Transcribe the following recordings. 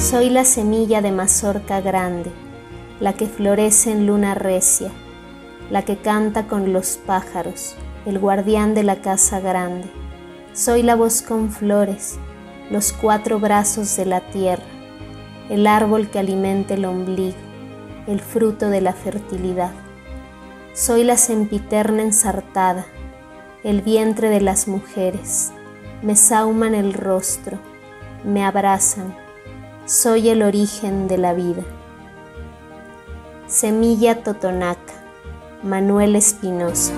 Soy la semilla de mazorca grande, la que florece en luna recia, la que canta con los pájaros, el guardián de la casa grande. Soy la voz con flores, los 4 brazos de la tierra, el árbol que alimenta el ombligo, el fruto de la fertilidad. Soy la sempiterna ensartada, el vientre de las mujeres. Me sahuman el rostro, me abrazan. Soy el origen de la vida. Semilla Totonaca, Manuel Espinosa.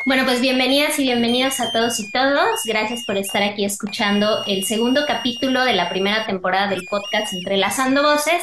Bueno, pues bienvenidas y bienvenidos a todos y todos. Gracias por estar aquí escuchando el segundo capítulo de la primera temporada del podcast Entrelazando Voces.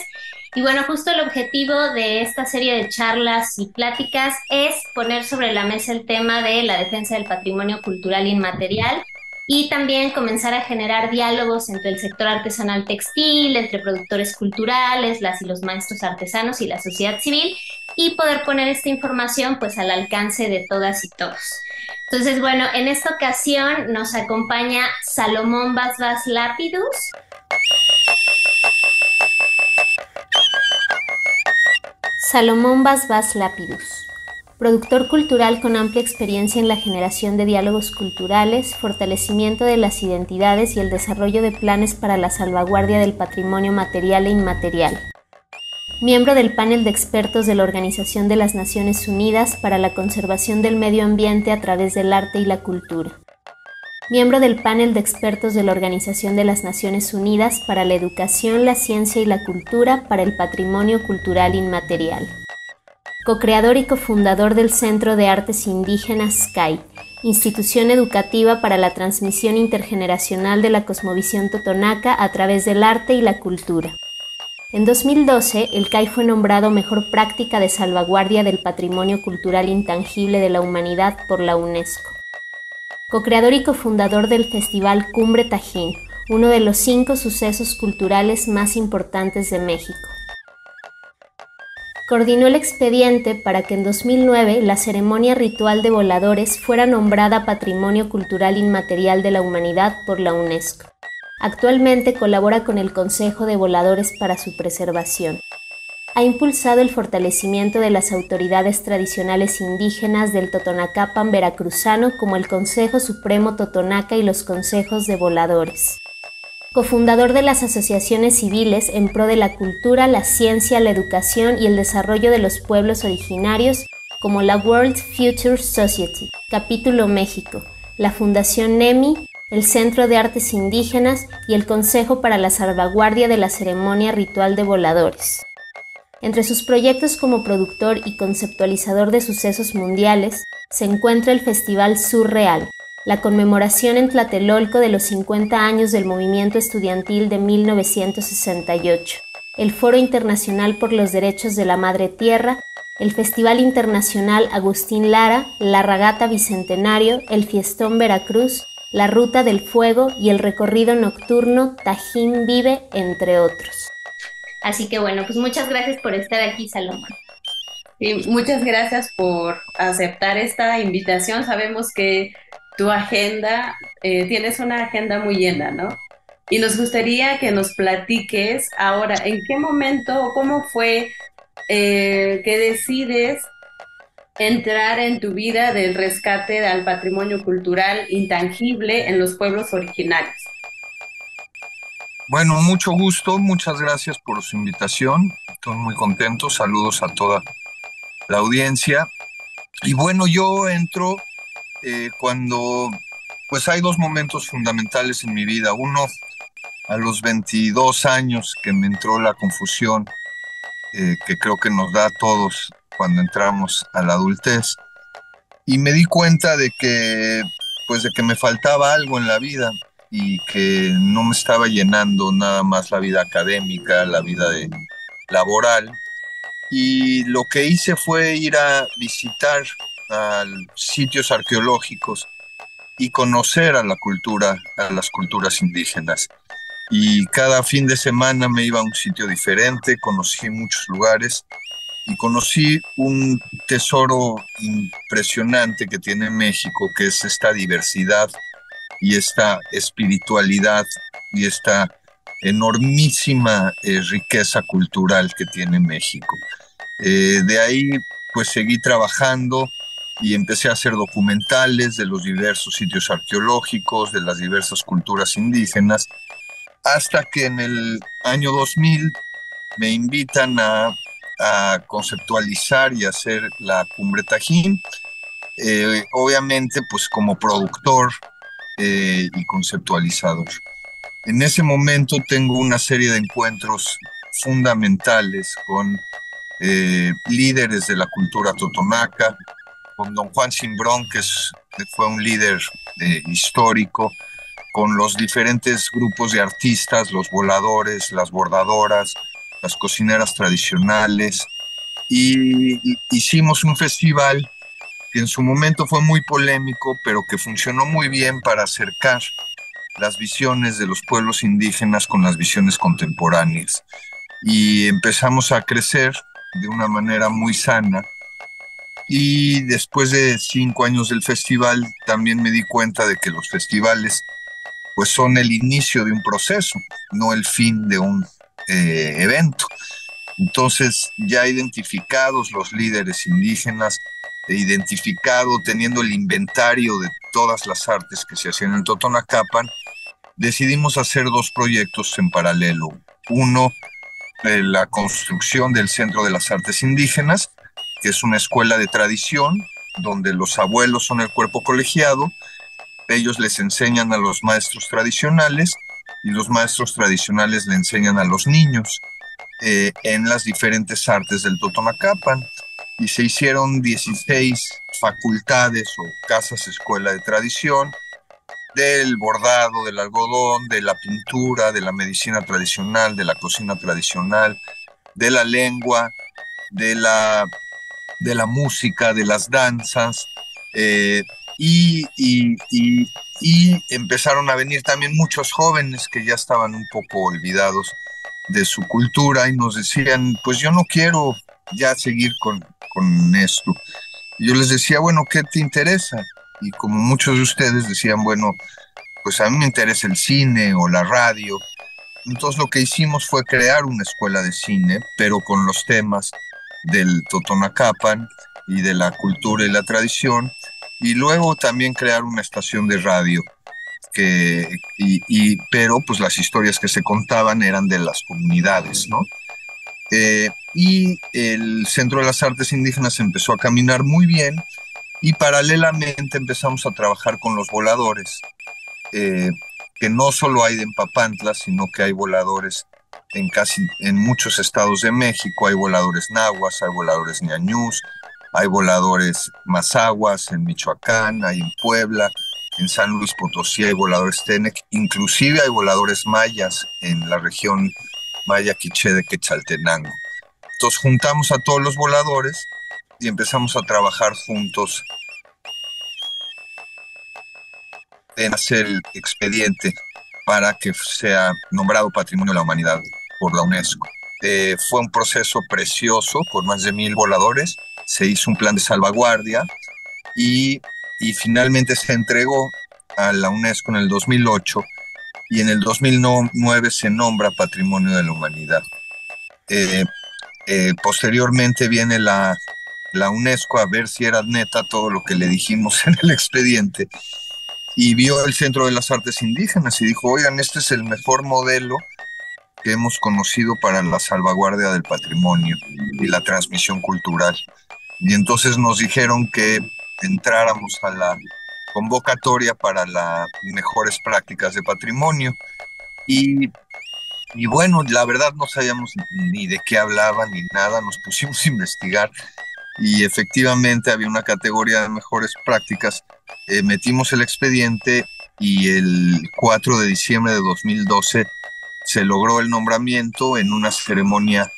Y bueno, justo el objetivo de esta serie de charlas y pláticas es poner sobre la mesa el tema de la defensa del patrimonio cultural inmaterial y también comenzar a generar diálogos entre el sector artesanal textil, entre productores culturales, las y los maestros artesanos y la sociedad civil, y poder poner esta información pues al alcance de todas y todos. Entonces, bueno, en esta ocasión nos acompaña Salomón Vaz Lapidus. Salomón Vaz Lapidus, productor cultural con amplia experiencia en la generación de diálogos culturales, fortalecimiento de las identidades y el desarrollo de planes para la salvaguardia del patrimonio material e inmaterial. Miembro del panel de expertos de la Organización de las Naciones Unidas para la Conservación del Medio Ambiente a través del arte y la cultura. Miembro del panel de expertos de la Organización de las Naciones Unidas para la Educación, la Ciencia y la Cultura para el Patrimonio Cultural Inmaterial. Co-creador y cofundador del Centro de Artes Indígenas SCAI, institución educativa para la transmisión intergeneracional de la cosmovisión totonaca a través del arte y la cultura. En 2012, el CAI fue nombrado Mejor Práctica de Salvaguardia del Patrimonio Cultural Intangible de la Humanidad por la UNESCO. Co-creador y cofundador del Festival Cumbre Tajín, uno de los 5 sucesos culturales más importantes de México. Coordinó el expediente para que en 2009 la ceremonia ritual de voladores fuera nombrada Patrimonio Cultural Inmaterial de la Humanidad por la UNESCO. Actualmente colabora con el Consejo de Voladores para su preservación. Ha impulsado el fortalecimiento de las autoridades tradicionales indígenas del Totonacapan veracruzano como el Consejo Supremo Totonaca y los Consejos de Voladores. Cofundador de las asociaciones civiles en pro de la cultura, la ciencia, la educación y el desarrollo de los pueblos originarios como la World Future Society, Capítulo México, la Fundación NEMI, el Centro de Artes Indígenas y el Consejo para la Salvaguardia de la Ceremonia Ritual de Voladores. Entre sus proyectos como productor y conceptualizador de sucesos mundiales se encuentra el Festival Surreal, la conmemoración en Tlatelolco de los 50 años del movimiento estudiantil de 1968, el Foro Internacional por los Derechos de la Madre Tierra, el Festival Internacional Agustín Lara, la Ragata Bicentenario, el Fiestón Veracruz, la Ruta del Fuego y el recorrido nocturno Tajín Vive, entre otros. Así que bueno, pues muchas gracias por estar aquí, Salomón. Y muchas gracias por aceptar esta invitación. Sabemos que tu agenda, tienes una agenda muy llena, ¿no? Y nos gustaría que nos platiques ahora, ¿en qué momento o cómo fue que decides entrar en tu vida del rescate al patrimonio cultural intangible en los pueblos originarios? Bueno, mucho gusto, muchas gracias por su invitación. Estoy muy contento, saludos a toda la audiencia. Y bueno, yo entro cuando pues hay 2 momentos fundamentales en mi vida. Uno, a los 22 años, que me entró la confusión, que creo que nos da a todos cuando entramos a la adultez. Y me di cuenta de que me faltaba algo en la vida y que no me estaba llenando nada más la vida académica, la vida laboral. Y lo que hice fue ir a visitar a sitios arqueológicos y conocer a las culturas indígenas. y cada fin de semana me iba a un sitio diferente, conocí muchos lugares y conocí un tesoro impresionante que tiene México, que es esta diversidad y esta espiritualidad y esta enormísima riqueza cultural que tiene México. De ahí pues seguí trabajando y empecé a hacer documentales de los diversos sitios arqueológicos, de las diversas culturas indígenas, hasta que en el año 2000 me invitan a conceptualizar y hacer la Cumbre Tajín, obviamente pues como productor y conceptualizador. En ese momento tengo una serie de encuentros fundamentales con líderes de la cultura totonaca, con don Juan Simbrón, fue un líder histórico, con los diferentes grupos de artistas, los voladores, las bordadoras, las cocineras tradicionales, y hicimos un festival que en su momento fue muy polémico, pero que funcionó muy bien para acercar las visiones de los pueblos indígenas con las visiones contemporáneas. Y empezamos a crecer de una manera muy sana. Y después de 5 años del festival, también me di cuenta de que los festivales pues son el inicio de un proceso, no el fin de un evento. Entonces, ya identificados los líderes indígenas, identificado, teniendo el inventario de todas las artes que se hacían en Totonacapan, decidimos hacer 2 proyectos en paralelo. Uno, la construcción del Centro de las Artes Indígenas, que es una escuela de tradición, donde los abuelos son el cuerpo colegiado, ellos les enseñan a los maestros tradicionales y los maestros tradicionales le enseñan a los niños en las diferentes artes del Totonacapan. Y se hicieron 16 facultades o casas escuela de tradición, del bordado, del algodón, de la pintura, de la medicina tradicional, de la cocina tradicional, de la lengua, de la música, de las danzas, y, y, y, y empezaron a venir también muchos jóvenes que ya estaban un poco olvidados de su cultura y nos decían, pues yo no quiero ya seguir con esto. Y yo les decía, bueno, ¿qué te interesa? Y como muchos de ustedes decían, bueno, pues a mí me interesa el cine o la radio. Entonces lo que hicimos fue crear una escuela de cine, pero con los temas del Totonacapan y de la cultura y la tradición, y luego también crear una estación de radio pero pues las historias que se contaban eran de las comunidades, ¿no? Y el Centro de las Artes Indígenas empezó a caminar muy bien y paralelamente empezamos a trabajar con los voladores, que no solo hay en Papantla, sino que hay voladores en muchos estados de México, hay voladores nahuas, hay voladores ñañús, hay voladores mazahuas en Michoacán, hay en Puebla, en San Luis Potosí hay voladores Tenec, inclusive hay voladores mayas en la región maya quiché de Quetzaltenango. Entonces juntamos a todos los voladores y empezamos a trabajar juntos en hacer el expediente para que sea nombrado Patrimonio de la Humanidad por la UNESCO. Fue un proceso precioso, con más de 1000 voladores, se hizo un plan de salvaguardia y finalmente se entregó a la UNESCO en el 2008 y en el 2009 se nombra Patrimonio de la Humanidad. Posteriormente viene la UNESCO a ver si era neta todo lo que le dijimos en el expediente y vio el Centro de las Artes Indígenas y dijo, oigan, este es el mejor modelo que hemos conocido para la salvaguardia del patrimonio y la transmisión cultural. Y entonces nos dijeron que entráramos a la convocatoria para las mejores prácticas de patrimonio. Y bueno, la verdad no sabíamos ni de qué hablaban ni nada, nos pusimos a investigar y efectivamente había una categoría de mejores prácticas. Metimos el expediente y el 4 de diciembre de 2012 se logró el nombramiento en una ceremonia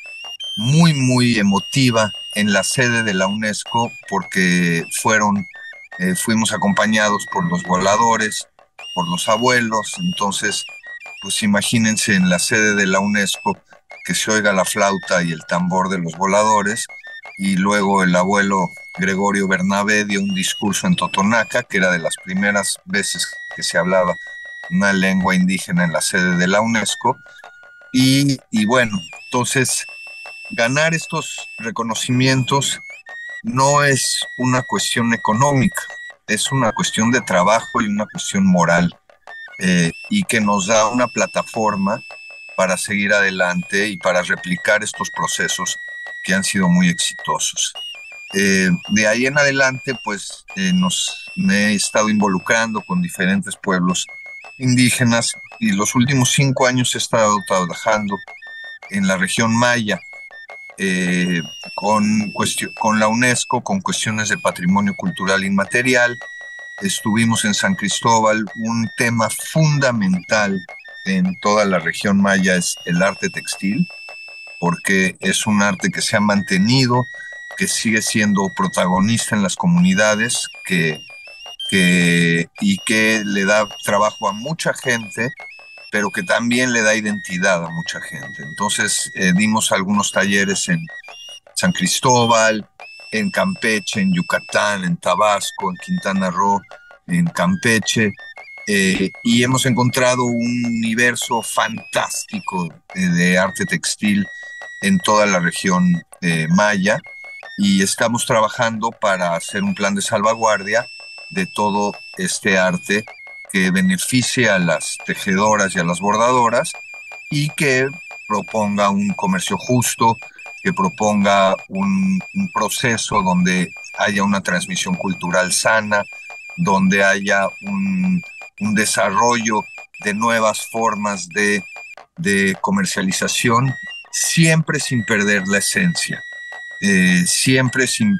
muy, muy emotiva en la sede de la UNESCO porque fuimos acompañados por los voladores, por los abuelos, entonces pues imagínense en la sede de la UNESCO que se oiga la flauta y el tambor de los voladores, y luego el abuelo Gregorio Bernabé dio un discurso en Totonaca, que era de las primeras veces que se hablaba una lengua indígena en la sede de la UNESCO, y bueno, entonces ganar estos reconocimientos no es una cuestión económica, es una cuestión de trabajo y una cuestión moral, y que nos da una plataforma para seguir adelante y para replicar estos procesos que han sido muy exitosos. De ahí en adelante, pues me he estado involucrando con diferentes pueblos indígenas, y los últimos 5 años he estado trabajando en la región maya, eh, con la UNESCO, con cuestiones de patrimonio cultural inmaterial. Estuvimos en San Cristóbal. Un tema fundamental en toda la región maya es el arte textil, porque es un arte que se ha mantenido, que sigue siendo protagonista en las comunidades, y que le da trabajo a mucha gente, pero que también le da identidad a mucha gente. Entonces, dimos algunos talleres en San Cristóbal, en Campeche, en Yucatán, en Tabasco, en Quintana Roo, en Campeche, y hemos encontrado un universo fantástico de arte textil en toda la región maya, y estamos trabajando para hacer un plan de salvaguardia de todo este arte que beneficie a las tejedoras y a las bordadoras, y que proponga un comercio justo, que proponga un proceso donde haya una transmisión cultural sana, donde haya un desarrollo de nuevas formas de comercialización, siempre sin perder la esencia, siempre sin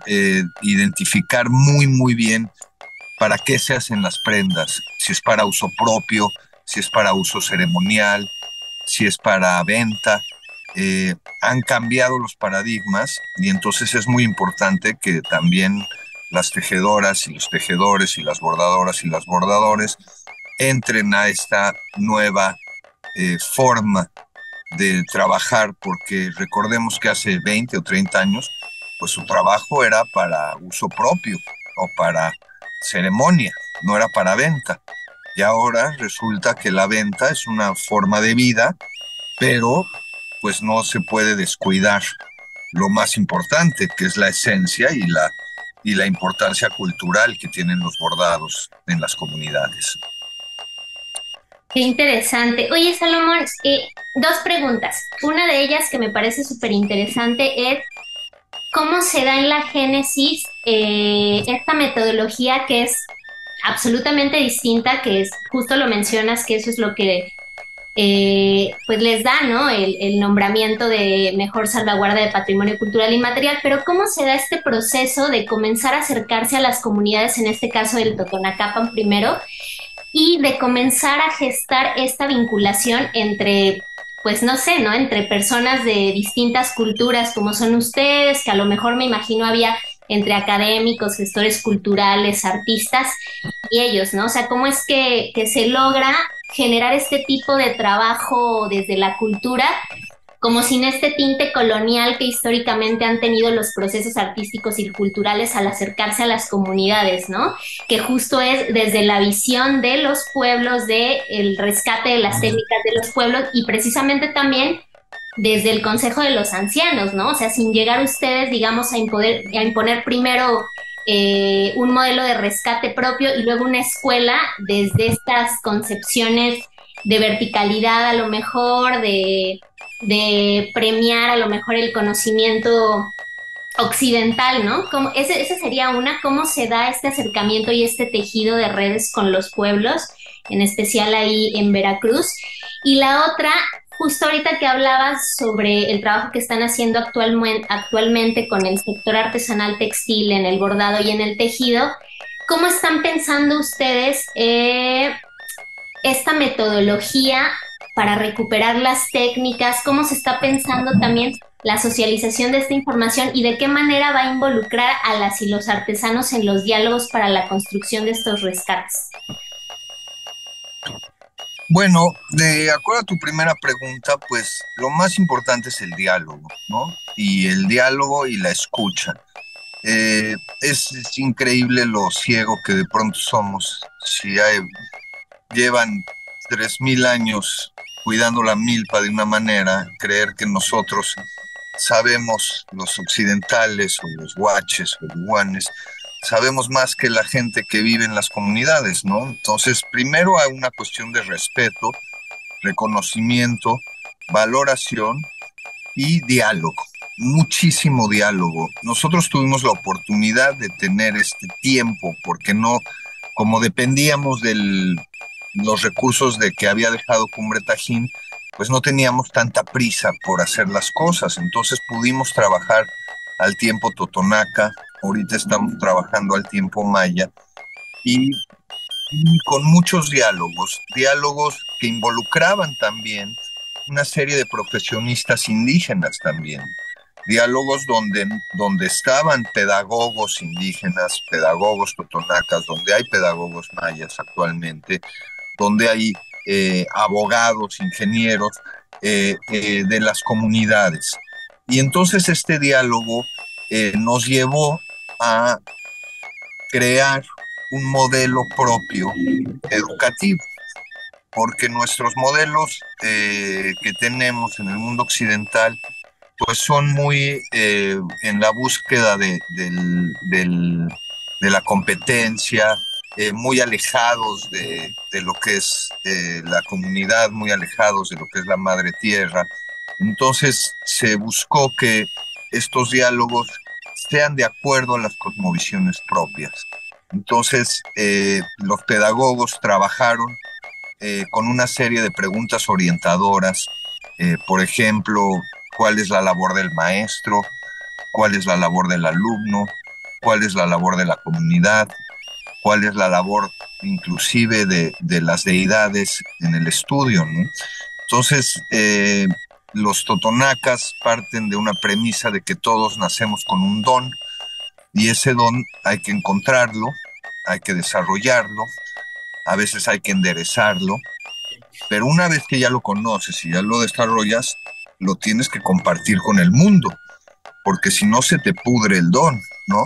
identificar muy, muy bien para qué se hacen las prendas, si es para uso propio, si es para uso ceremonial, si es para venta. Han cambiado los paradigmas, y entonces es muy importante que también las tejedoras y los tejedores y las bordadoras y las bordadores entren a esta nueva forma de trabajar, porque recordemos que hace 20 o 30 años, pues su trabajo era para uso propio o para ceremonia, no era para venta. Y ahora resulta que la venta es una forma de vida, pero pues no se puede descuidar lo más importante, que es la esencia y la importancia cultural que tienen los bordados en las comunidades. Qué interesante. Oye, Salomón, dos preguntas. Una de ellas que me parece súper interesante es cómo se da en la génesis esta metodología que es absolutamente distinta, que es, justo lo mencionas, que eso es lo que pues les da, ¿no? El nombramiento de mejor salvaguarda de patrimonio cultural inmaterial, pero ¿cómo se da este proceso de comenzar a acercarse a las comunidades, en este caso del Totonacapan primero, y de comenzar a gestar esta vinculación entre, pues no sé, ¿no? Entre personas de distintas culturas como son ustedes, que a lo mejor me imagino había entre académicos, gestores culturales, artistas y ellos, ¿no? O sea, ¿cómo es que se logra generar este tipo de trabajo desde la cultura, como sin este tinte colonial que históricamente han tenido los procesos artísticos y culturales al acercarse a las comunidades, ¿no? Que justo es desde la visión de los pueblos, de el rescate de las técnicas de los pueblos, y precisamente también desde el Consejo de los Ancianos, ¿no? O sea, sin llegar ustedes, digamos, a imponer primero un modelo de rescate propio y luego una escuela desde estas concepciones de verticalidad, a lo mejor, de premiar a lo mejor el conocimiento occidental, ¿no? Ese sería una, cómo se da este acercamiento y este tejido de redes con los pueblos, en especial ahí en Veracruz. Y la otra, justo ahorita que hablabas sobre el trabajo que están haciendo actualmente con el sector artesanal textil, en el bordado y en el tejido, ¿cómo están pensando ustedes esta metodología para recuperar las técnicas? ¿Cómo se está pensando también la socialización de esta información y de qué manera va a involucrar a las y los artesanos en los diálogos para la construcción de estos rescates? Bueno, de acuerdo a tu primera pregunta, pues lo más importante es el diálogo, ¿no? Y el diálogo y la escucha. Es increíble lo ciego que de pronto somos. Si llevan 3000 años cuidando la milpa de una manera, creer que nosotros sabemos, los occidentales o los huaches o los guanes, sabemos más que la gente que vive en las comunidades, ¿no? Entonces, primero hay una cuestión de respeto, reconocimiento, valoración y diálogo, muchísimo diálogo. Nosotros tuvimos la oportunidad de tener este tiempo, porque no, como dependíamos de los recursos de que había dejado Cumbre Tajín, pues no teníamos tanta prisa por hacer las cosas. Entonces pudimos trabajar al tiempo totonaca, ahorita estamos trabajando al tiempo maya y con muchos diálogos, diálogos que involucraban también una serie de profesionistas indígenas también, diálogos donde estaban pedagogos indígenas, pedagogos totonacas, donde hay pedagogos mayas actualmente, donde hay abogados, ingenieros de las comunidades. Y entonces este diálogo nos llevó a crear un modelo propio educativo, porque nuestros modelos que tenemos en el mundo occidental pues son muy en la búsqueda de la competencia, muy alejados de lo que es la comunidad, muy alejados de lo que es la madre tierra. Entonces se buscó que estos diálogos sean de acuerdo a las cosmovisiones propias. Entonces los pedagogos trabajaron con una serie de preguntas orientadoras, por ejemplo, cuál es la labor del maestro, cuál es la labor del alumno, cuál es la labor de la comunidad, cuál es la labor inclusive de las deidades en el estudio, ¿no? Entonces, los totonacas parten de una premisa de que todos nacemos con un don y ese don hay que encontrarlo, hay que desarrollarlo, a veces hay que enderezarlo, pero una vez que ya lo conoces y ya lo desarrollas, lo tienes que compartir con el mundo, porque si no se te pudre el don, ¿no?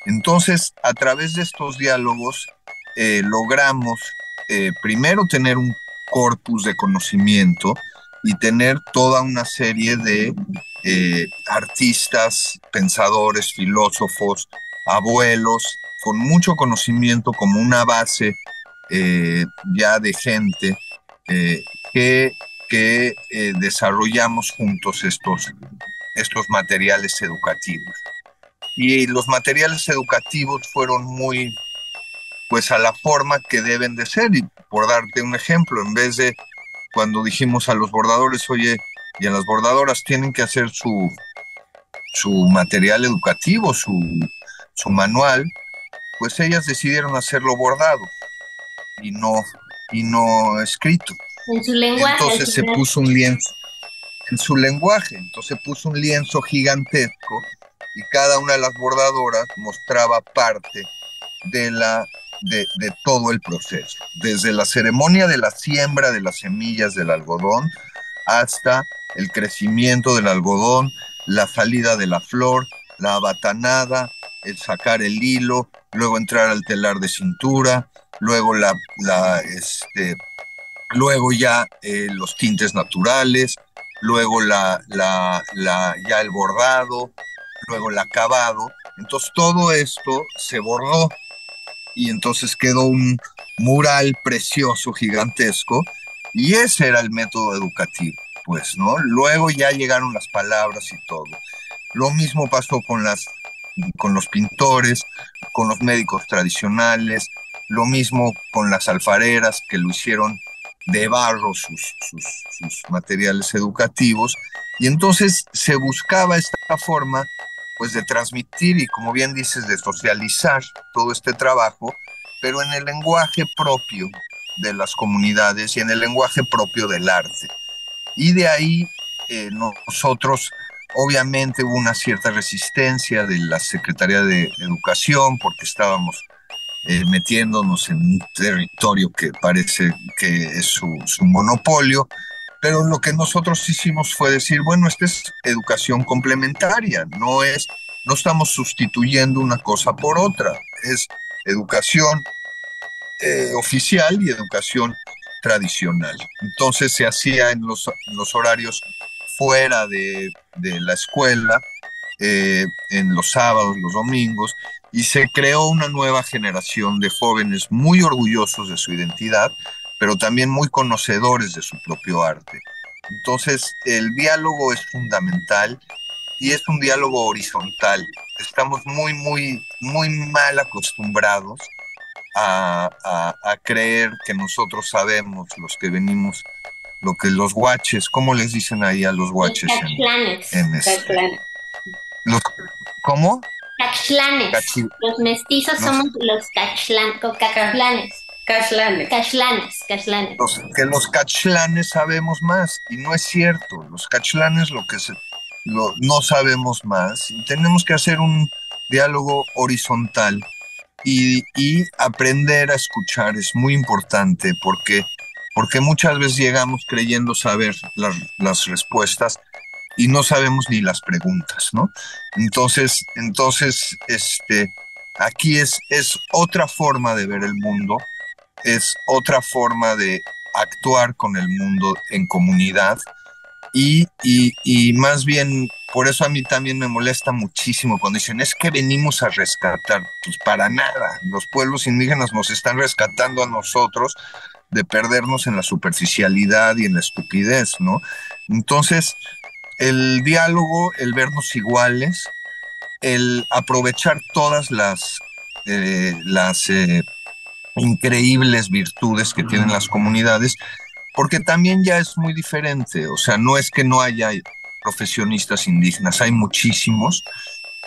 Entonces, a través de estos diálogos, logramos primero tener un corpus de conocimiento y tener toda una serie de artistas, pensadores, filósofos, abuelos, con mucho conocimiento como una base ya de gente eh, que, que desarrollamos juntos estos materiales educativos. Y los materiales educativos fueron muy, pues a la forma que deben de ser. Y por darte un ejemplo, en vez de cuando dijimos a los bordadores, oye, y a las bordadoras tienen que hacer su material educativo, su manual, pues ellas decidieron hacerlo bordado y y no escrito. En su lenguaje al Entonces se final. puso un lienzo en su lenguaje, entonces puso un lienzo gigantesco y cada una de las bordadoras mostraba parte de todo el proceso, desde la ceremonia de la siembra de las semillas del algodón hasta el crecimiento del algodón, la salida de la flor, la abatanada, el sacar el hilo, luego entrar al telar de cintura, luego luego ya los tintes naturales, luego ya el bordado, luego el acabado. Entonces todo esto se bordó y entonces quedó un mural precioso, gigantesco, y ese era el método educativo, pues, ¿no? Luego ya llegaron las palabras y todo. Lo mismo pasó con los pintores, con los médicos tradicionales, lo mismo con las alfareras que lo hicieron de barro sus materiales educativos, y entonces se buscaba esta forma pues de transmitir y como bien dices, de socializar todo este trabajo, pero en el lenguaje propio de las comunidades y en el lenguaje propio del arte. Y de ahí nosotros, obviamente hubo una cierta resistencia de la Secretaría de Educación porque estábamos metiéndonos en un territorio que parece que es su monopolio, pero lo que nosotros hicimos fue decir, bueno, esta es educación complementaria, no estamos sustituyendo una cosa por otra, es educación oficial y educación tradicional. Entonces se hacía en los horarios fuera de la escuela, en los sábados, los domingos, y se creó una nueva generación de jóvenes muy orgullosos de su identidad, pero también muy conocedores de su propio arte. Entonces, el diálogo es fundamental y es un diálogo horizontal. Estamos muy mal acostumbrados a creer que nosotros sabemos, los que venimos, lo que los guaches, ¿cómo les dicen ahí a los guaches? Caxlanes. Los, ¿cómo? Caxlanes. Los mestizos somos los caxlanes. Caxlanes. Que los caxlanes sabemos más, y no es cierto. Los caxlanes no sabemos más. Y tenemos que hacer un diálogo horizontal y aprender a escuchar es muy importante porque muchas veces llegamos creyendo saber las respuestas y no sabemos ni las preguntas, ¿no? Entonces aquí es otra forma de ver el mundo, es otra forma de actuar con el mundo en comunidad y más bien, por eso a mí también me molesta muchísimo cuando dicen, es que venimos a rescatar. Pues para nada, los pueblos indígenas nos están rescatando a nosotros de perdernos en la superficialidad y en la estupidez, ¿no? Entonces, el diálogo, el vernos iguales, el aprovechar todas las increíbles virtudes que tienen las comunidades, porque también ya es muy diferente, o sea, no es que no haya profesionistas indígenas, hay muchísimos,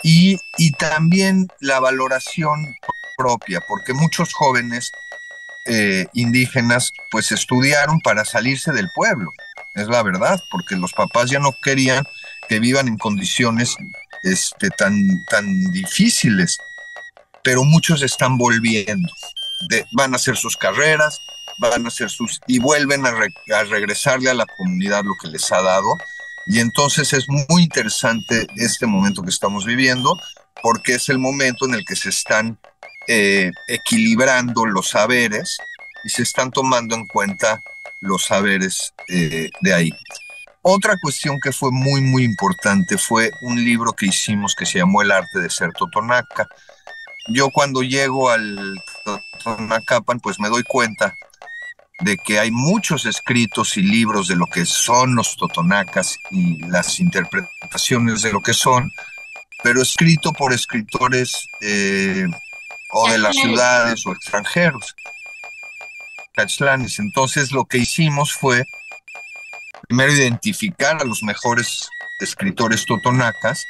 y también la valoración propia, porque muchos jóvenes indígenas pues estudiaron para salirse del pueblo, es la verdad, porque los papás ya no querían que vivan en condiciones tan difíciles, pero muchos están volviendo, van a hacer sus carreras, van a hacer y vuelven a regresarle a la comunidad lo que les ha dado, y entonces es muy interesante este momento que estamos viviendo, porque es el momento en el que se están equilibrando los saberes y se están tomando en cuenta los saberes de ahí. Otra cuestión que fue muy importante fue un libro que hicimos que se llamó El arte de ser totonaca. Yo cuando llego al Totonacapan, pues me doy cuenta de que hay muchos escritos y libros de lo que son los totonacas y las interpretaciones de lo que son, pero escrito por escritores o de las ciudades o extranjeros, caxlanes. Entonces lo que hicimos fue primero identificar a los mejores escritores totonacas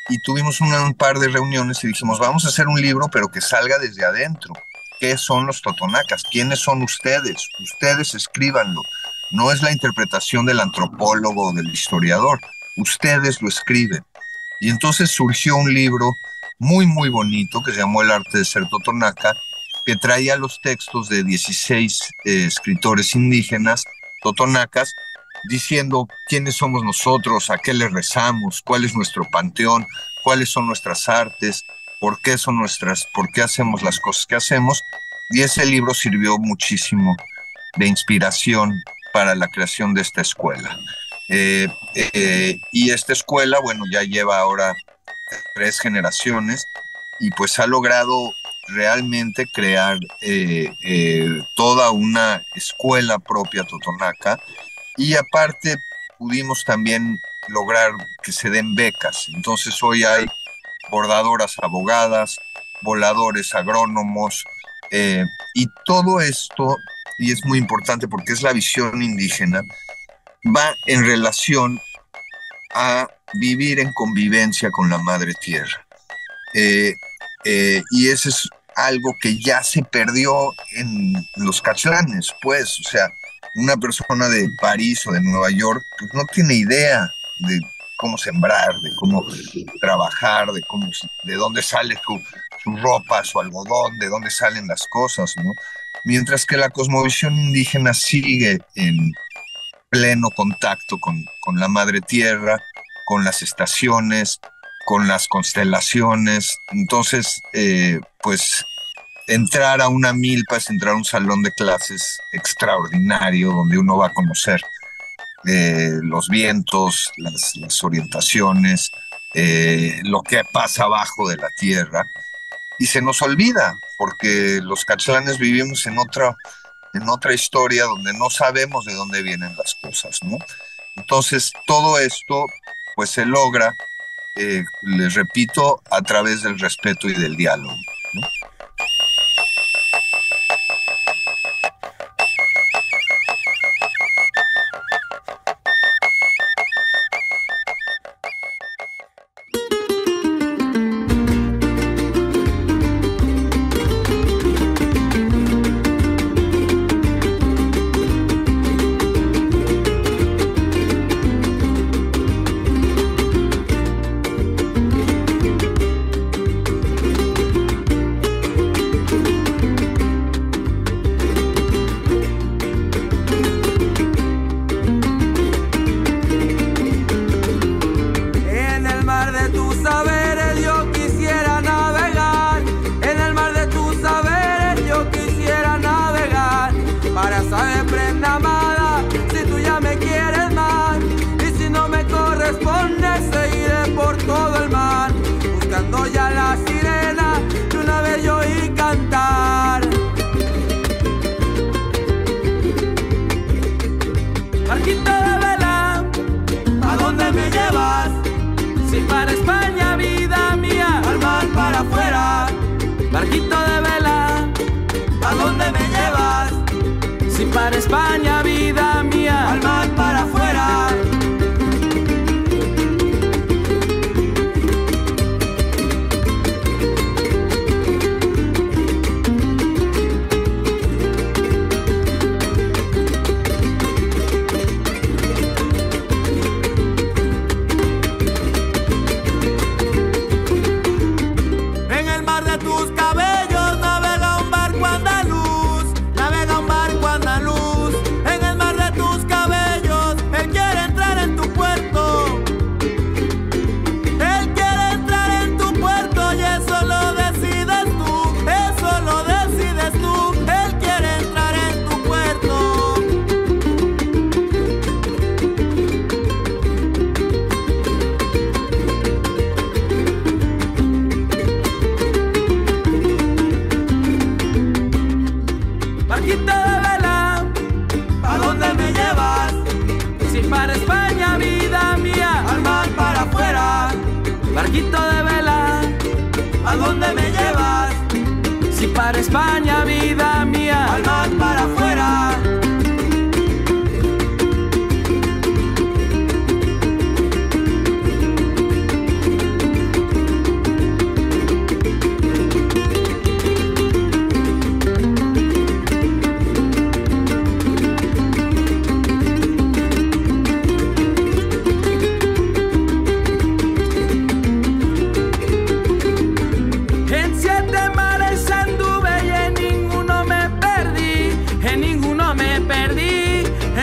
y tuvimos un par de reuniones y dijimos, vamos a hacer un libro pero que salga desde adentro. ¿Qué son los totonacas? ¿Quiénes son ustedes? Ustedes escríbanlo. No es la interpretación del antropólogo o del historiador. Ustedes lo escriben. Y entonces surgió un libro muy bonito que se llamó El arte de ser totonaca, que traía los textos de 16 escritores indígenas totonacas, diciendo quiénes somos nosotros, a qué le rezamos, cuál es nuestro panteón, cuáles son nuestras artes, por qué hacemos las cosas que hacemos, y ese libro sirvió muchísimo de inspiración para la creación de esta escuela. Y esta escuela, bueno, ya lleva ahora 3 generaciones y pues ha logrado realmente crear toda una escuela propia totonaca, y aparte pudimos también lograr que se den becas. Entonces hoy hay bordadoras abogadas, voladores agrónomos, y todo esto, y es muy importante porque es la visión indígena, va en relación a vivir en convivencia con la madre tierra. Y eso es algo que ya se perdió en los caxlanes, pues, o sea, una persona de París o de Nueva York pues no tiene idea de cómo sembrar, de cómo trabajar, de dónde sale su ropa, su algodón, de dónde salen las cosas, ¿no? Mientras que la cosmovisión indígena sigue en pleno contacto con la madre tierra, con las estaciones, con las constelaciones. Entonces, pues entrar a una milpa es entrar a un salón de clases extraordinario donde uno va a conocer los vientos, las orientaciones, lo que pasa abajo de la tierra. Y se nos olvida, porque los catlanes vivimos en otra historia donde no sabemos de dónde vienen las cosas, ¿no? Entonces, todo esto, pues se logra, les repito, a través del respeto y del diálogo, ¿no? Barquito de vela, ¿a dónde me llevas? Si para España, vida mía, al mar para afuera. Barquito de vela, ¿a dónde me llevas? Si para España, vida mía, al mar para afuera.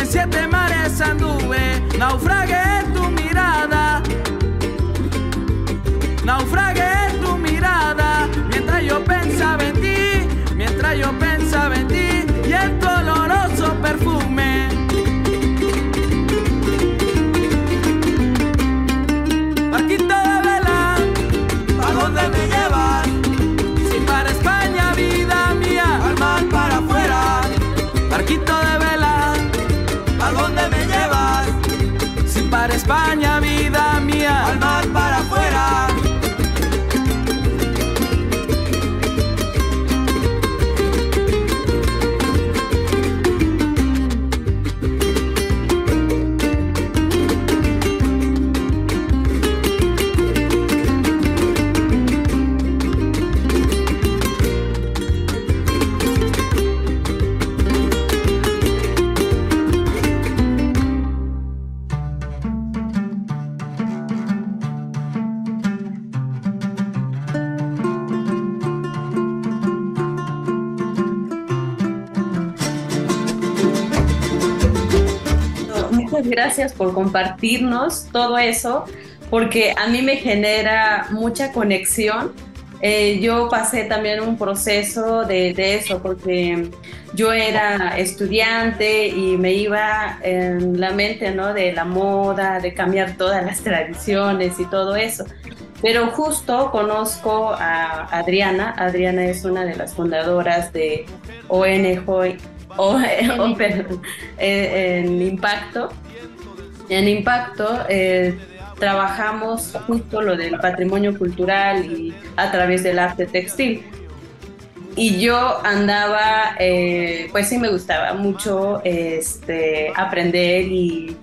Siete mares anduve, naufragué en tu mirada, naufragué en tu mirada, mientras yo pensaba en ti, mientras yo pensaba en ti y en tu oloroso perfume. Barquito de vela, ¿a dónde me llevas? Si para España, vida mía, al mar para afuera. Barquito de vela, ¿a dónde me llevas? Si muchas gracias por compartirnos todo eso, porque a mí me genera mucha conexión. Yo pasé también un proceso de eso, porque yo era estudiante y me iba en la mente, ¿no?, de la moda, de cambiar todas las tradiciones y todo eso. Pero justo conozco a Adriana. Adriana es una de las fundadoras de ONG, en Impacto. En Impacto trabajamos justo lo del patrimonio cultural y a través del arte textil. Y yo andaba, pues sí me gustaba mucho aprender y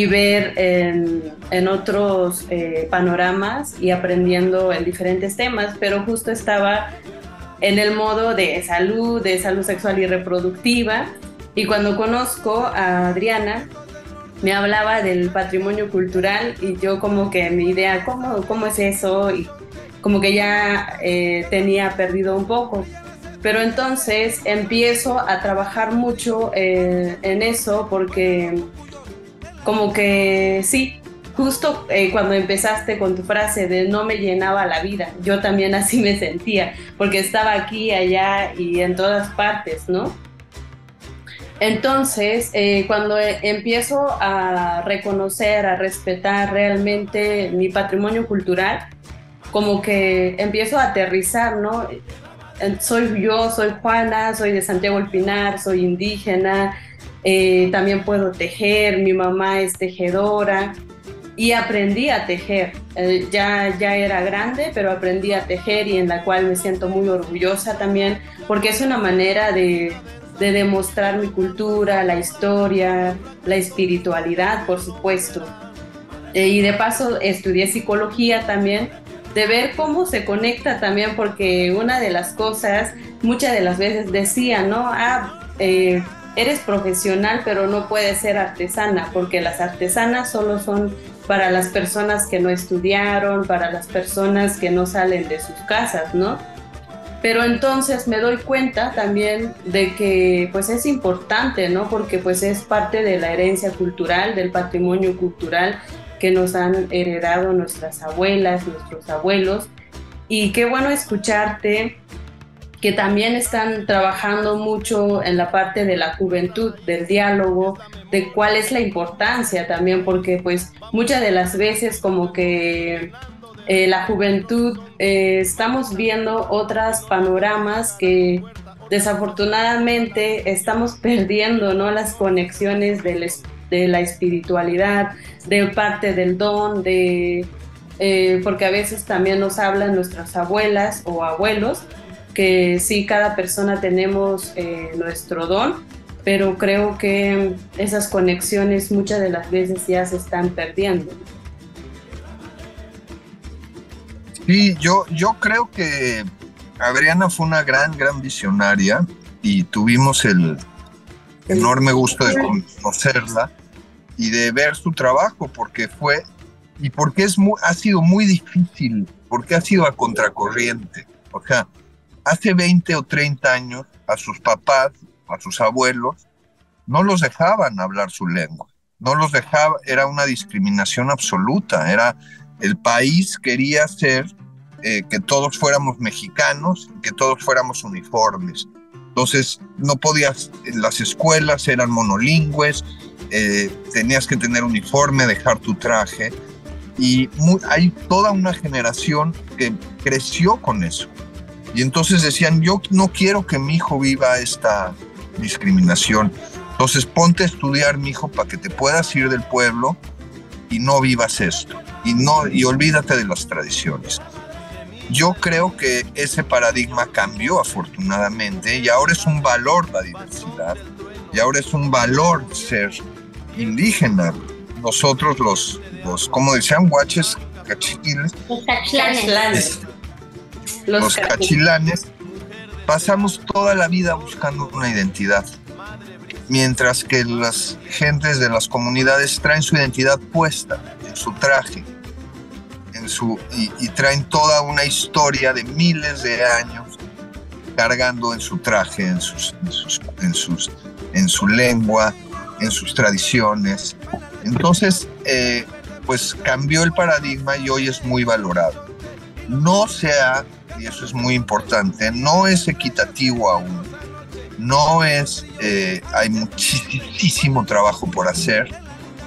ver en otros panoramas y aprendiendo en diferentes temas, pero justo estaba en el modo de salud sexual y reproductiva, y cuando conozco a Adriana me hablaba del patrimonio cultural y yo como que mi idea, ¿cómo es eso? Y como que ya tenía perdido un poco. Pero entonces empiezo a trabajar mucho en eso, porque como que sí, justo cuando empezaste con tu frase de no me llenaba la vida, yo también así me sentía, porque estaba aquí, allá y en todas partes, ¿no? Entonces, cuando empiezo a reconocer, a respetar realmente mi patrimonio cultural, como que empiezo a aterrizar, ¿no? Soy Juana, soy de Santiago El Pinar, soy indígena, también puedo tejer, mi mamá es tejedora y aprendí a tejer. Ya era grande, pero aprendí a tejer, y en la cual me siento muy orgullosa también, porque es una manera de demostrar mi cultura, la historia, la espiritualidad, por supuesto. Y de paso estudié psicología también, de ver cómo se conecta también, porque una de las cosas, muchas de las veces decían, ¿no? Eres profesional, pero no puedes ser artesana, porque las artesanas solo son para las personas que no estudiaron, para las personas que no salen de sus casas, ¿no? Pero entonces me doy cuenta también de que pues es importante, ¿no? Porque pues es parte de la herencia cultural, del patrimonio cultural que nos han heredado nuestras abuelas, nuestros abuelos. Y qué bueno escucharte que también están trabajando mucho en la parte de la juventud, del diálogo, de cuál es la importancia también, porque pues muchas de las veces como que la juventud estamos viendo otros panoramas que desafortunadamente estamos perdiendo, ¿no? Las conexiones de la espiritualidad, de parte del don, porque a veces también nos hablan nuestras abuelas o abuelos, que sí, cada persona tenemos nuestro don, pero creo que esas conexiones muchas de las veces ya se están perdiendo. Sí, yo creo que Adriana fue una gran visionaria, y tuvimos el enorme gusto de conocerla y de ver su trabajo, porque ha sido muy difícil, porque ha sido a contracorriente. O sea, hace 20 o 30 años a sus papás, a sus abuelos, no los dejaban hablar su lengua, no los dejaba, era una discriminación absoluta, el país quería ser que todos fuéramos mexicanos, que todos fuéramos uniformes. Entonces no podías, las escuelas eran monolingües, tenías que tener uniforme, dejar tu traje, y hay toda una generación que creció con eso. Y entonces decían, yo no quiero que mi hijo viva esta discriminación. Entonces ponte a estudiar, mi hijo, para que te puedas ir del pueblo y no vivas esto. Y olvídate de las tradiciones. Yo creo que ese paradigma cambió, afortunadamente, y ahora es un valor la diversidad, y ahora es un valor ser indígena. Nosotros los como decían, guaches, cachiquiles, los cachilanes, pasamos toda la vida buscando una identidad, mientras que las gentes de las comunidades traen su identidad puesta en su traje, y traen toda una historia de miles de años cargando en su traje, en su lengua, en sus tradiciones. Entonces, pues cambió el paradigma y hoy es muy valorado. No sea, y eso es muy importante, no es equitativo aún, no es, hay muchísimo trabajo por hacer,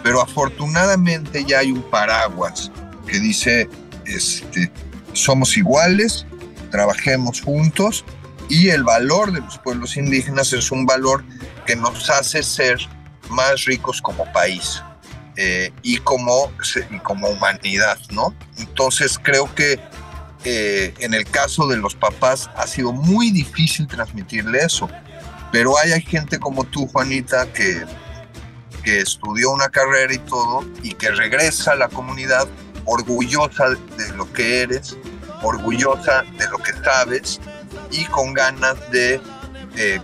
pero afortunadamente ya hay un paraguas que dice, somos iguales, trabajemos juntos, y el valor de los pueblos indígenas es un valor que nos hace ser más ricos como país y como humanidad, ¿no? Entonces creo que en el caso de los papás ha sido muy difícil transmitirle eso, pero hay gente como tú, Juanita, que estudió una carrera y todo, y que regresa a la comunidad orgullosa de lo que eres, orgullosa de lo que sabes y con ganas de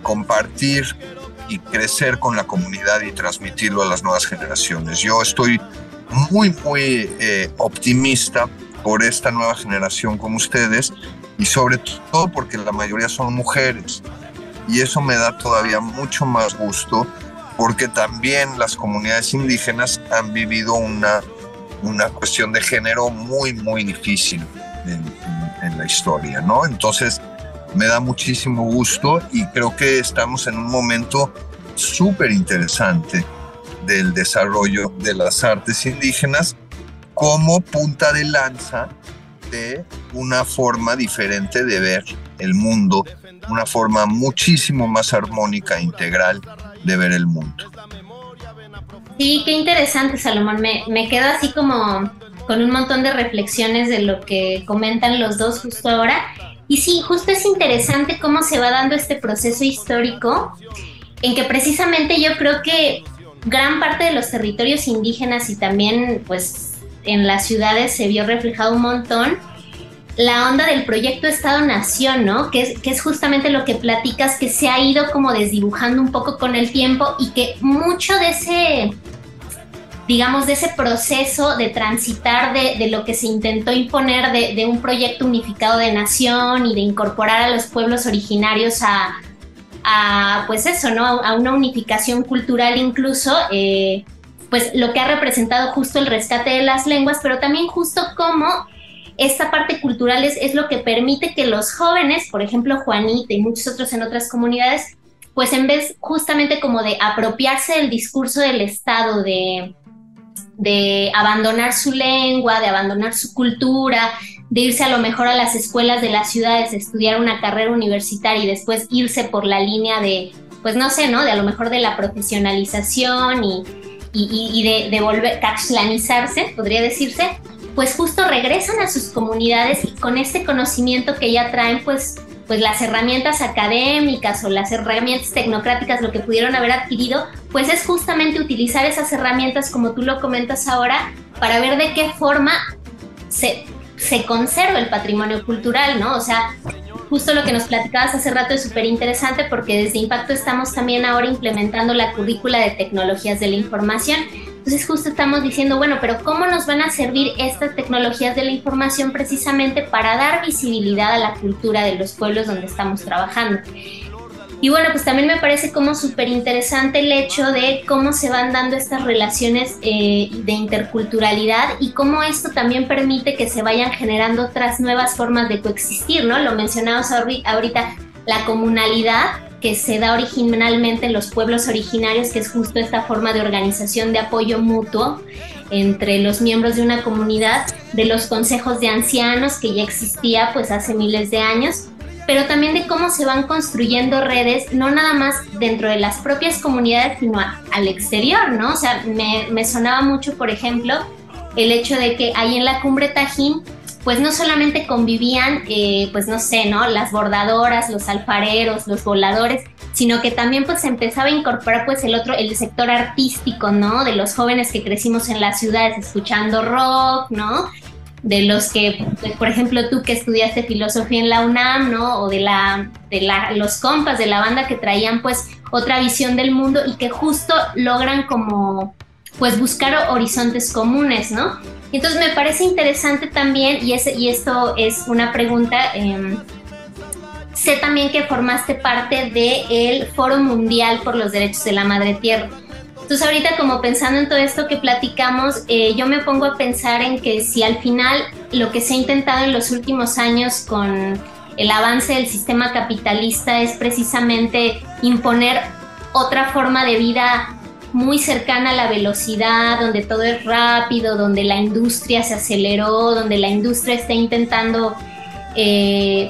compartir y crecer con la comunidad y transmitirlo a las nuevas generaciones. Yo estoy muy optimista por esta nueva generación como ustedes, y sobre todo porque la mayoría son mujeres, y eso me da todavía mucho más gusto, porque también las comunidades indígenas han vivido una cuestión de género muy difícil en la historia, ¿no? Entonces me da muchísimo gusto y creo que estamos en un momento súper interesante del desarrollo de las artes indígenas como punta de lanza de una forma diferente de ver el mundo, una forma muchísimo más armónica e integral de ver el mundo. Sí, qué interesante, Salomón. Me quedo así como con un montón de reflexiones de lo que comentan los dos justo ahora. Y sí, justo es interesante cómo se va dando este proceso histórico en que precisamente yo creo que gran parte de los territorios indígenas y también pues en las ciudades se vio reflejado un montón la onda del proyecto Estado-Nación, ¿no? Que es justamente lo que platicas, que se ha ido como desdibujando un poco con el tiempo y que mucho de ese, digamos, de ese proceso de transitar de lo que se intentó imponer de un proyecto unificado de nación y de incorporar a los pueblos originarios a pues eso, ¿no? A una unificación cultural incluso, pues lo que ha representado justo el rescate de las lenguas, pero también justo cómo esta parte cultural es lo que permite que los jóvenes, por ejemplo Juanita y muchos otros en otras comunidades, pues en vez justamente como de apropiarse del discurso del Estado, de abandonar su lengua, de abandonar su cultura, de irse a lo mejor a las escuelas de las ciudades, estudiar una carrera universitaria y después irse por la línea de, pues no sé, ¿no? De a lo mejor de la profesionalización y de volver, caxlanizarse, podría decirse, pues justo regresan a sus comunidades y con este conocimiento que ya traen, pues las herramientas académicas o las herramientas tecnocráticas, lo que pudieron haber adquirido, pues es justamente utilizar esas herramientas, como tú lo comentas ahora, para ver de qué forma se conserva el patrimonio cultural, ¿no? O sea, justo lo que nos platicabas hace rato es súper interesante porque desde Impacto estamos también ahora implementando la currícula de tecnologías de la información. Entonces justo estamos diciendo, bueno, pero ¿cómo nos van a servir estas tecnologías de la información precisamente para dar visibilidad a la cultura de los pueblos donde estamos trabajando? Y bueno, pues también me parece como súper interesante el hecho de cómo se van dando estas relaciones de interculturalidad y cómo esto también permite que se vayan generando otras nuevas formas de coexistir, ¿no? Lo mencionamos ahorita, la comunalidad que se da originalmente en los pueblos originarios, que es justo esta forma de organización de apoyo mutuo entre los miembros de una comunidad, de los consejos de ancianos que ya existía pues hace miles de años, pero también de cómo se van construyendo redes, no nada más dentro de las propias comunidades, sino al exterior, ¿no? O sea, me sonaba mucho, por ejemplo, el hecho de que ahí en la Cumbre Tajín, pues no solamente convivían, pues no sé, ¿no? Las bordadoras, los alfareros, los voladores, sino que también pues se empezaba a incorporar pues el sector artístico, ¿no? De los jóvenes que crecimos en las ciudades escuchando rock, ¿no? De los que, pues, por ejemplo, tú que estudiaste filosofía en la UNAM, ¿no? O de los compas de la banda que traían pues otra visión del mundo y que justo logran como pues buscar horizontes comunes, ¿no? Entonces me parece interesante también, y esto es una pregunta, sé también que formaste parte del Foro Mundial por los Derechos de la Madre Tierra. Entonces ahorita como pensando en todo esto que platicamos, yo me pongo a pensar en que si al final lo que se ha intentado en los últimos años con el avance del sistema capitalista es precisamente imponer otra forma de vida muy cercana a la velocidad, donde todo es rápido, donde la industria se aceleró, donde la industria está intentando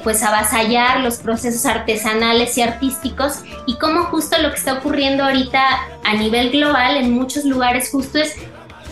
pues avasallar los procesos artesanales y artísticos, y cómo justo lo que está ocurriendo ahorita a nivel global en muchos lugares justo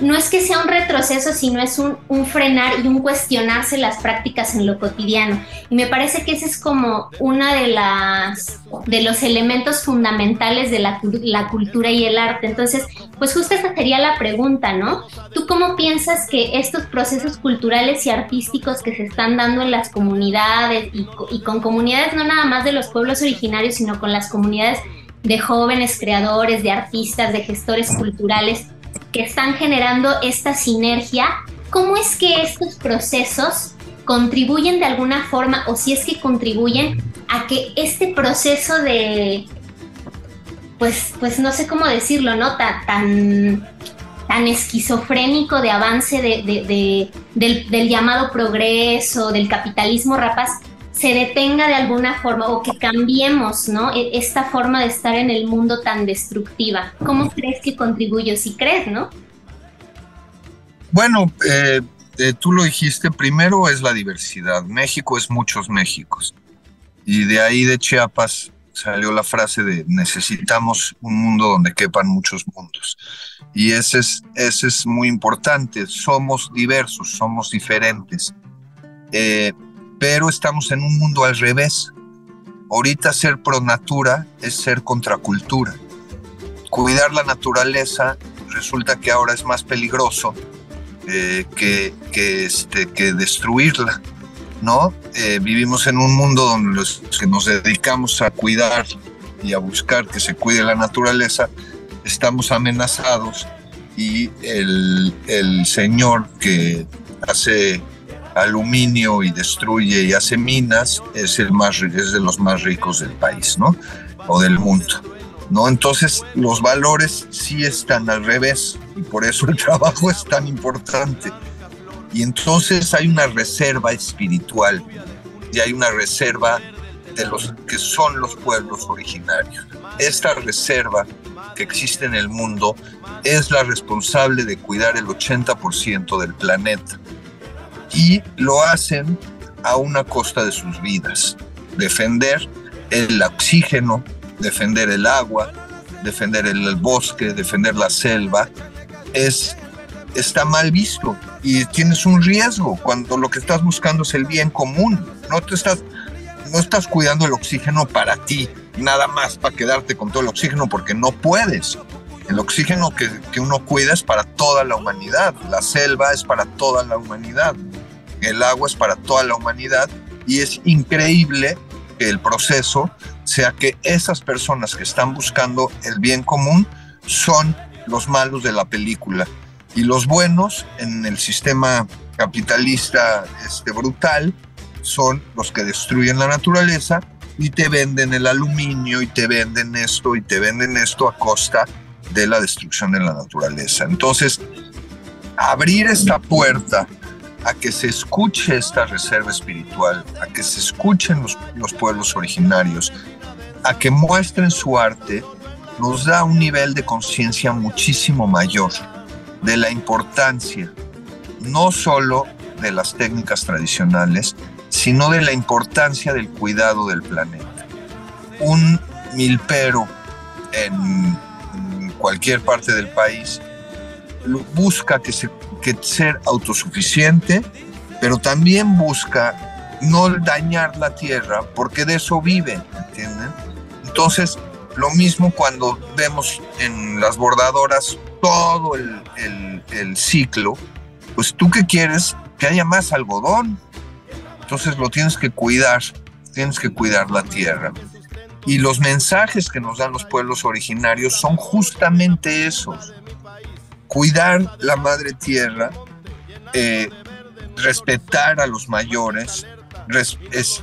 no es que sea un retroceso, sino es un frenar y un cuestionarse las prácticas en lo cotidiano. Y me parece que ese es como una de los elementos fundamentales de la cultura y el arte. Entonces, pues justo esa sería la pregunta, ¿no? ¿Tú cómo piensas que estos procesos culturales y artísticos que se están dando en las comunidades y con comunidades no nada más de los pueblos originarios, sino con las comunidades de jóvenes creadores, de artistas, de gestores culturales, que están generando esta sinergia, cómo es que estos procesos contribuyen de alguna forma, o si es que contribuyen a que este proceso de, pues no sé cómo decirlo, ¿no? Tan esquizofrénico de avance del llamado progreso, del capitalismo rapaz, se detenga de alguna forma, o que cambiemos, ¿no? Esta forma de estar en el mundo tan destructiva. ¿Cómo crees que contribuye? Si crees, ¿no? Bueno, tú lo dijiste, primero es la diversidad. México es muchos Méxicos. Y de ahí de Chiapas salió la frase de necesitamos un mundo donde quepan muchos mundos. Y ese es muy importante. Somos diversos, somos diferentes. Pero estamos en un mundo al revés. Ahorita ser pro natura es ser contracultura. Cuidar la naturaleza resulta que ahora es más peligroso que destruirla, ¿no? Vivimos en un mundo donde los que nos dedicamos a cuidar y a buscar que se cuide la naturaleza estamos amenazados, y el señor que hace aluminio y destruye y hace minas es de los más ricos del país, ¿no? O del mundo, ¿no? Entonces los valores sí están al revés, y por eso el trabajo es tan importante. Y entonces hay una reserva espiritual y hay una reserva de los que son los pueblos originarios. Esta reserva que existe en el mundo es la responsable de cuidar el 80% del planeta. Y lo hacen a una costa de sus vidas. Defender el oxígeno, defender el agua, defender el bosque, defender la selva, está mal visto y tienes un riesgo cuando lo que estás buscando es el bien común. No estás cuidando el oxígeno para ti, nada más para quedarte con todo el oxígeno, porque no puedes. El oxígeno que uno cuida es para toda la humanidad. La selva es para toda la humanidad. El agua es para toda la humanidad, y es increíble que el proceso sea que esas personas que están buscando el bien común son los malos de la película, y los buenos en el sistema capitalista brutal son los que destruyen la naturaleza y te venden el aluminio y te venden esto y te venden esto a costa de la destrucción de la naturaleza. Entonces, abrir esta puerta a que se escuche esta reserva espiritual, a que se escuchen los pueblos originarios, a que muestren su arte, nos da un nivel de conciencia muchísimo mayor de la importancia, no solo de las técnicas tradicionales, sino de la importancia del cuidado del planeta. Un milpero en cualquier parte del país busca que ser autosuficiente, pero también busca no dañar la tierra, porque de eso vive, ¿entienden? Entonces, lo mismo cuando vemos en las bordadoras todo el ciclo, pues tú ¿qué quieres? Que haya más algodón. Entonces lo tienes que cuidar la tierra. Y los mensajes que nos dan los pueblos originarios son justamente esos. Cuidar la madre tierra, respetar a los mayores,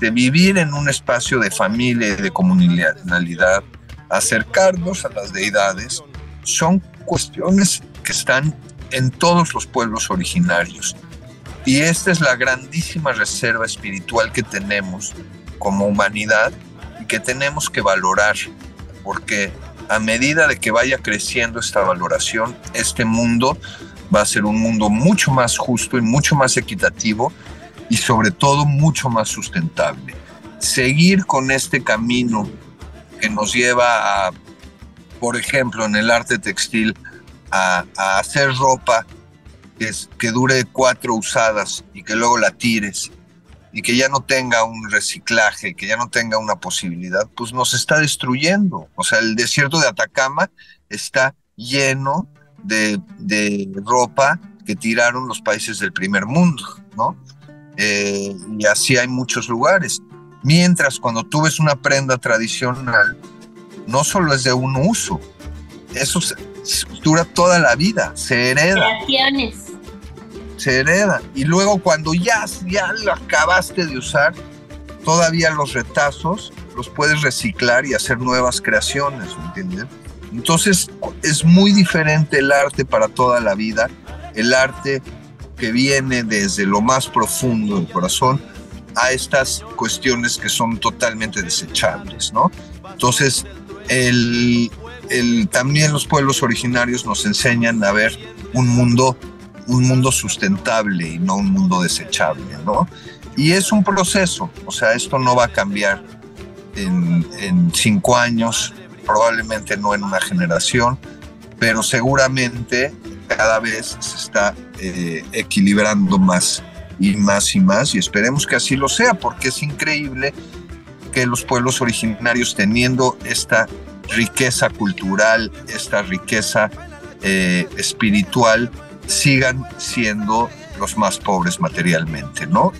vivir en un espacio de familia y de comunalidad, acercarnos a las deidades son cuestiones que están en todos los pueblos originarios. Y esta es la grandísima reserva espiritual que tenemos como humanidad y que tenemos que valorar, porque a medida de que vaya creciendo esta valoración, este mundo va a ser un mundo mucho más justo y mucho más equitativo y sobre todo mucho más sustentable. Seguir con este camino que nos lleva a, por ejemplo, en el arte textil, a hacer ropa que dure 4 usadas y que luego la tires y que ya no tenga un reciclaje, que ya no tenga una posibilidad, pues nos está destruyendo. O sea, el desierto de Atacama está lleno de ropa que tiraron los países del primer mundo, ¿no? Y así hay muchos lugares. Mientras cuando tú ves una prenda tradicional, no solo es de un uso, eso dura toda la vida, se hereda. Generaciones. Se hereda. Y luego cuando ya lo acabaste de usar, todavía los retazos los puedes reciclar y hacer nuevas creaciones, ¿me entiendes? Entonces es muy diferente el arte para toda la vida, el arte que viene desde lo más profundo del corazón a estas cuestiones que son totalmente desechables, ¿no? Entonces también los pueblos originarios nos enseñan a ver un mundo sustentable y no un mundo desechable, ¿no? Y es un proceso, o sea, esto no va a cambiar en 5 años, probablemente no en una generación, pero seguramente cada vez se está equilibrando más y más y más, y esperemos que así lo sea, porque es increíble que los pueblos originarios, teniendo esta riqueza cultural, esta riqueza espiritual, sigan siendo los más pobres materialmente, ¿no?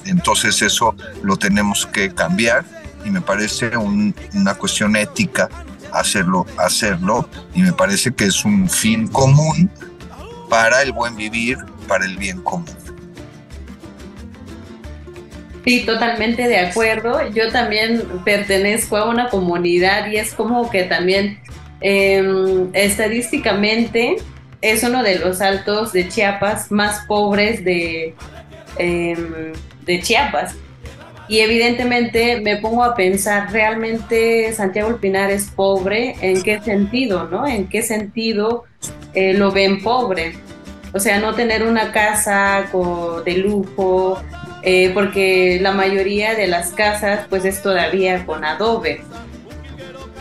Entonces eso lo tenemos que cambiar y me parece una cuestión ética hacerlo, y me parece que es un fin común para el buen vivir, para el bien común. Sí, totalmente de acuerdo. Yo también pertenezco a una comunidad y es como que también estadísticamente es uno de los altos de Chiapas más pobres de Chiapas. Y evidentemente me pongo a pensar, ¿realmente Santiago El Pinar es pobre? ¿En qué sentido, no? ¿En qué sentido lo ven pobre? O sea, no tener una casa de lujo, porque la mayoría de las casas pues es todavía con adobe.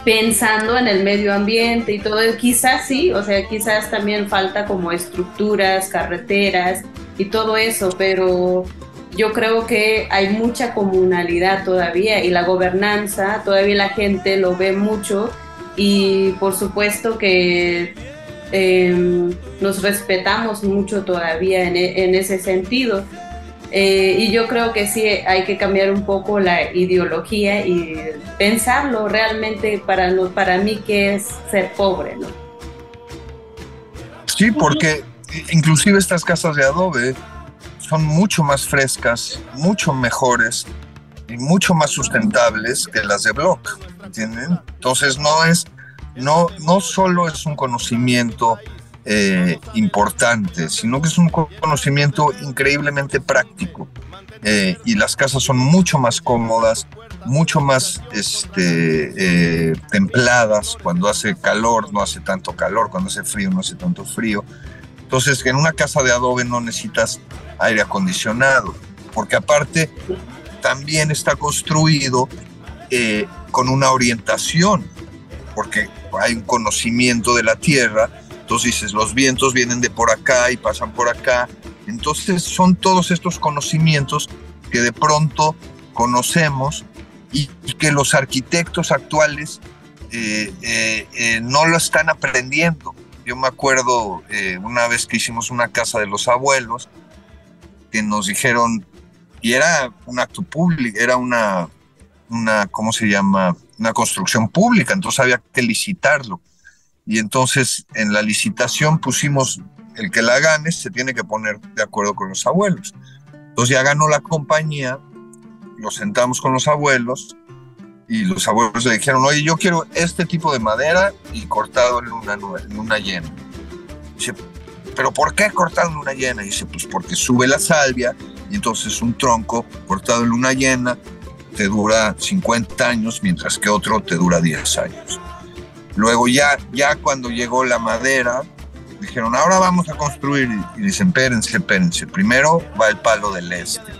Pensando en el medio ambiente y todo, quizás sí, o sea, quizás también falta como estructuras, carreteras y todo eso, pero yo creo que hay mucha comunalidad todavía y la gobernanza, todavía la gente lo ve mucho y por supuesto que nos respetamos mucho todavía en ese sentido. Y yo creo que sí hay que cambiar un poco la ideología y pensarlo realmente para mí qué es ser pobre, ¿no? Sí, porque inclusive estas casas de adobe son mucho más frescas, mucho mejores y mucho más sustentables que las de block, ¿entienden? Entonces no solo es un conocimiento importante, sino que es un conocimiento increíblemente práctico, y las casas son mucho más cómodas, mucho más templadas. Cuando hace calor no hace tanto calor, cuando hace frío no hace tanto frío. Entonces en una casa de adobe no necesitas aire acondicionado, porque aparte también está construido con una orientación, porque hay un conocimiento de la tierra. Entonces dices, los vientos vienen de por acá y pasan por acá. Entonces son todos estos conocimientos que de pronto conocemos y que los arquitectos actuales no lo están aprendiendo. Yo me acuerdo una vez que hicimos una casa de los abuelos, que nos dijeron, y era un acto público, era una ¿cómo se llama? Una construcción pública, entonces había que licitarlo. Y entonces en la licitación pusimos, el que la gane se tiene que poner de acuerdo con los abuelos. Entonces ya ganó la compañía, lo sentamos con los abuelos Y los abuelos le dijeron, oye, yo quiero este tipo de madera y cortado en luna llena. Dice, ¿pero por qué cortado en luna llena? Dice, pues porque sube la salvia y entonces un tronco cortado en luna llena te dura 50 años, mientras que otro te dura 10 años. Luego ya cuando llegó la madera, dijeron, ahora vamos a construir. Y dicen, espérense. Primero va el palo del este.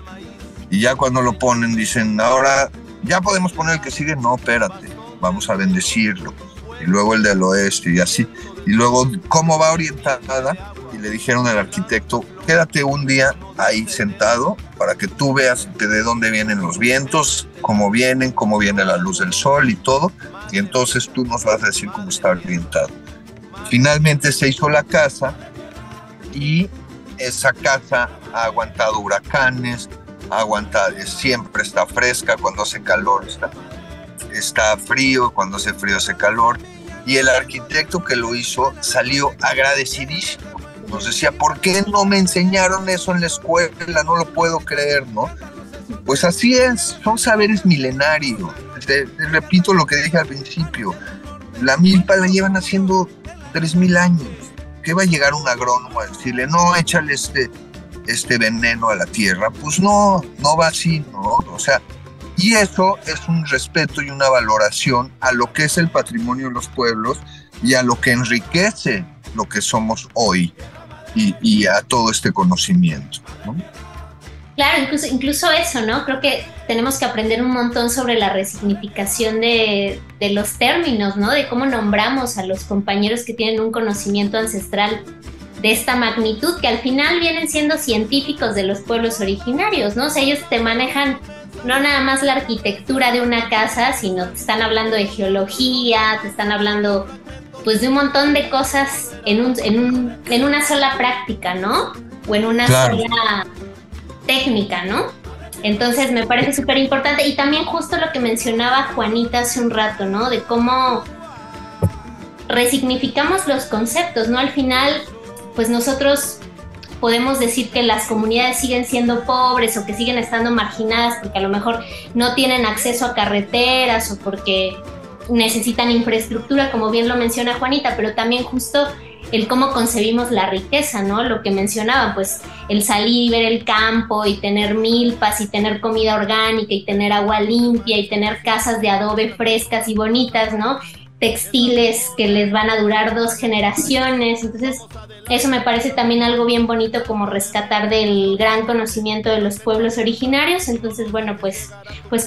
Y ya cuando lo ponen, dicen, ahora ya podemos poner el que sigue. No, espérate, vamos a bendecirlo. Y luego el del oeste y así. Y luego, ¿cómo va orientada? Y le dijeron al arquitecto, quédate un día ahí sentado para que tú veas de dónde vienen los vientos, cómo viene la luz del sol y todo. Y entonces tú nos vas a decir cómo está orientado. Finalmente se hizo la casa y esa casa ha aguantado huracanes, siempre está fresca, cuando hace calor está frío, cuando hace frío hace calor. Y el arquitecto que lo hizo salió agradecidísimo. Nos decía, ¿por qué no me enseñaron eso en la escuela? No lo puedo creer, ¿no? Pues así es, son saberes milenarios. Te repito lo que dije al principio, la milpa la llevan haciendo 3,000 años. ¿Qué va a llegar un agrónomo a decirle, no, échale este veneno a la tierra? Pues no va así, ¿no? O sea, y eso es un respeto y una valoración a lo que es el patrimonio de los pueblos y a lo que enriquece lo que somos hoy y a todo este conocimiento, ¿no? Claro, incluso eso, ¿no? Creo que tenemos que aprender un montón sobre la resignificación de los términos, ¿no? De cómo nombramos a los compañeros que tienen un conocimiento ancestral de esta magnitud, que al final vienen siendo científicos de los pueblos originarios, ¿no? O sea, ellos te manejan no nada más la arquitectura de una casa, sino te están hablando de geología, te están hablando pues de un montón de cosas en una sola práctica, ¿no? O en una sola técnica, ¿no? Entonces me parece súper importante. Y también justo lo que mencionaba Juanita hace un rato, ¿no? De cómo resignificamos los conceptos, ¿no? Al final, pues nosotros podemos decir que las comunidades siguen siendo pobres o que siguen estando marginadas porque a lo mejor no tienen acceso a carreteras o porque necesitan infraestructura, como bien lo menciona Juanita, pero también justo el cómo concebimos la riqueza, ¿no? Lo que mencionaban, pues el salir y ver el campo y tener milpas y tener comida orgánica y tener agua limpia y tener casas de adobe frescas y bonitas, ¿no? Textiles que les van a durar 2 generaciones. Entonces, eso me parece también algo bien bonito como rescatar del gran conocimiento de los pueblos originarios. Entonces, bueno, pues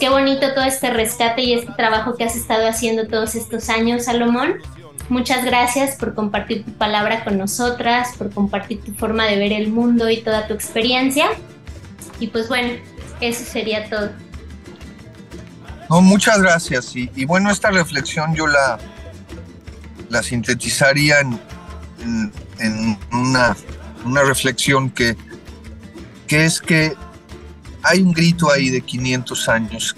qué bonito todo este rescate y este trabajo que has estado haciendo todos estos años, Salomón. Muchas gracias por compartir tu palabra con nosotras, por compartir tu forma de ver el mundo y toda tu experiencia. Y pues bueno, eso sería todo. No, muchas gracias. Y bueno, esta reflexión yo la sintetizaría en una reflexión que es que hay un grito ahí de 500 años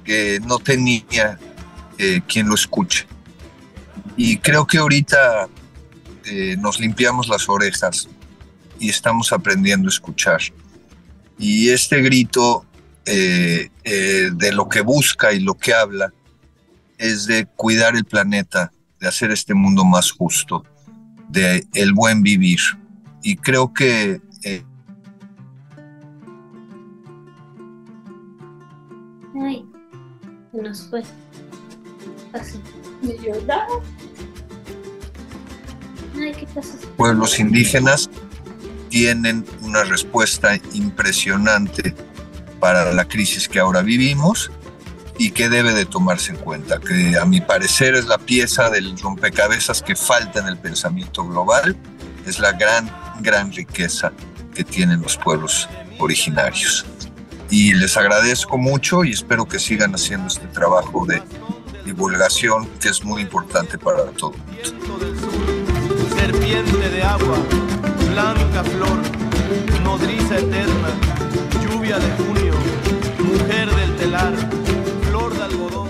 que no tenía quien lo escuche. Y creo que ahorita nos limpiamos las orejas y estamos aprendiendo a escuchar. Y este grito de lo que busca y lo que habla es de cuidar el planeta, de hacer este mundo más justo, de el buen vivir. Y creo que ay, se nos fue. Así. Ay, ¿qué pasa? Pueblos indígenas tienen una respuesta impresionante para la crisis que ahora vivimos y que debe de tomarse en cuenta, que a mi parecer es la pieza del rompecabezas que falta en el pensamiento global, es la gran riqueza que tienen los pueblos originarios. Y les agradezco mucho y espero que sigan haciendo este trabajo de divulgación que es muy importante para todo el mundo. Serpiente de agua, blanca flor, nodriza eterna, lluvia de junio, mujer del telar, flor de algodón.